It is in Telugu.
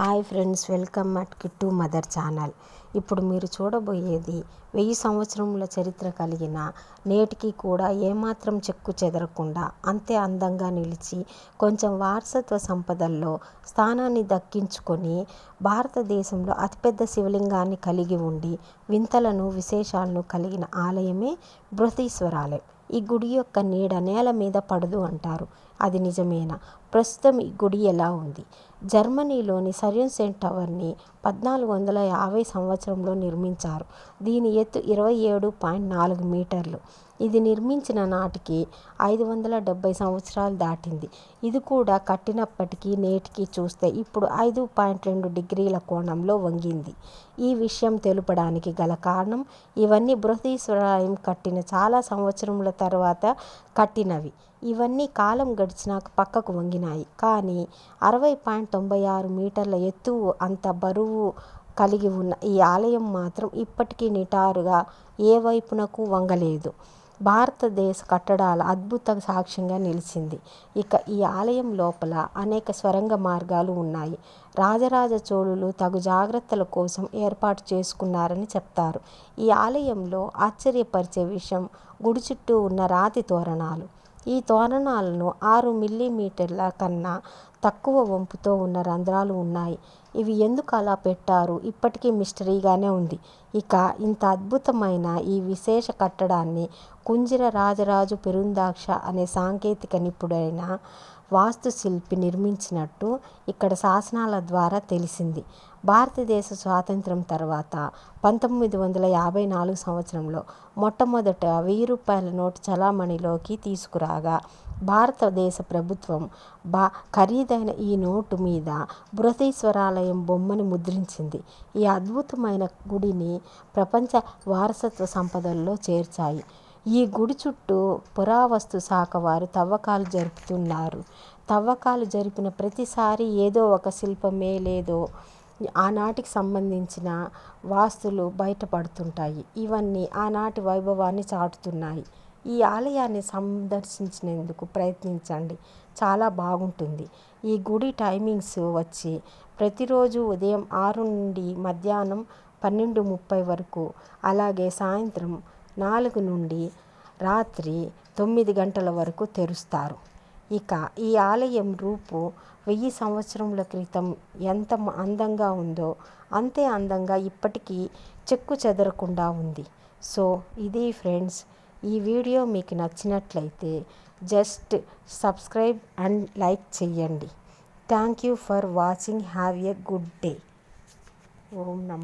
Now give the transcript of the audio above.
Hi friends, welcome at Kittu mother channel. ఇప్పుడు మీరు చూడబోయేది 1000 సంవత్సరముల చరిత్ర కలిగిన, నేటికి కూడా ఏమాత్రం చెక్కు చెదరకుండా అంతే అందంగా నిలిచి కొంచెం వారసత్వ సంపదల్లో స్థానాన్ని దక్కించుకొని భారతదేశంలో అతిపెద్ద శివలింగాన్ని కలిగి ఉండి వింతలను విశేషాలను కలిగిన ఆలయమే బృహదీశ్వరాలయం. ఈ గుడి యొక్క నీడ నేల మీద పడదు అంటారు. అది నిజమేనా? ప్రస్తుతం ఈ గుడి ఎలా ఉంది? జర్మనీలోని సర్యూసెన్ టవర్ని 1450 సంవత్సరంలో నిర్మించారు. దీని ఎత్తు 27.4 మీటర్లు. ఇది నిర్మించిన నాటికి 570 సంవత్సరాలు దాటింది. ఇది కూడా కట్టినప్పటికీ నేటికి చూస్తే ఇప్పుడు 5.2 డిగ్రీల కోణంలో వంగింది. ఈ విషయం తెలుపడానికి గల కారణం, ఇవన్నీ బృహదీశ్వరాలయం కట్టిన చాలా సంవత్సరముల తర్వాత కట్టినవి. ఇవన్నీ కాలం గడిచినాక పక్కకు వంగినాయి. కానీ 60.96 మీటర్ల ఎత్తు, అంత బరువు కలిగి ఉన్న ఈ ఆలయం మాత్రం ఇప్పటికీ నిటారుగా ఏ వైపునకు వంగలేదు. భారతదేశ కట్టడాల అద్భుత సాక్ష్యంగా నిలిచింది. ఇక ఈ ఆలయం లోపల అనేక స్వరంగ మార్గాలు ఉన్నాయి. రాజరాజ చోళులు తగు జాగ్రత్తల కోసం ఏర్పాటు చేసుకున్నారని చెప్తారు. ఈ ఆలయంలో ఆశ్చర్యపరిచే విషయం గుడి చుట్టూ ఉన్న రాతి తోరణాలు. ఈ తోరణాలను 6 మిల్లీమీటర్ల కన్నా తక్కువ వంపుతో ఉన్న రంధ్రాలు ఉన్నాయి. ఇవి ఎందుకు అలా పెట్టారు ఇప్పటికీ మిస్టరీగానే ఉంది. ఇక ఇంత అద్భుతమైన ఈ విశేష కట్టడాన్ని కుంజిర రాజరాజు పెరుందాక్ష అనే సాంకేతిక నిపుణుడైన వాస్తుశిల్పి నిర్మించినట్టు ఇక్కడ శాసనాల ద్వారా తెలిసింది. భారతదేశ స్వాతంత్ర్యం తర్వాత 1954 సంవత్సరంలో మొట్టమొదట 1000 రూపాయల నోటు చలామణిలోకి తీసుకురాగా భారతదేశ ప్రభుత్వం ఖరీదైన ఈ నోటు మీద బృహదీశ్వరాలయం బొమ్మని ముద్రించింది. ఈ అద్భుతమైన గుడిని ప్రపంచ వారసత్వ సంపదల్లో చేర్చాయి. ఈ గుడి చుట్టూ పురావస్తు శాఖ వారు తవ్వకాలు జరుపుతున్నారు. తవ్వకాలు జరిపిన ప్రతిసారి ఏదో ఒక శిల్పమే లేదో ఆనాటికి సంబంధించిన వాస్తులు బయటపడుతుంటాయి. ఇవన్నీ ఆనాటి వైభవాన్ని చాటుతున్నాయి. ఈ ఆలయాన్ని సందర్శించేందుకు ప్రయత్నించండి, చాలా బాగుంటుంది. ఈ గుడి టైమింగ్స్ వచ్చి ప్రతిరోజు ఉదయం 6 నుండి మధ్యాహ్నం 12:30 వరకు, అలాగే సాయంత్రం 4 నుండి రాత్రి 9 గంటల వరకు తెరుస్తారు. ఇక ఈ ఆలయం రూపు 1000 సంవత్సరముల క్రితం ఎంత అందంగా ఉందో అంతే అందంగా ఇప్పటికీ చెక్కు చెదరకుండా ఉంది. సో ఇది ఫ్రెండ్స్, ఈ వీడియో మీకు నచ్చినట్లయితే జస్ట్ సబ్స్క్రైబ్ అండ్ లైక్ చేయండి. Thank you for watching. Have a good day. ఓం నమః.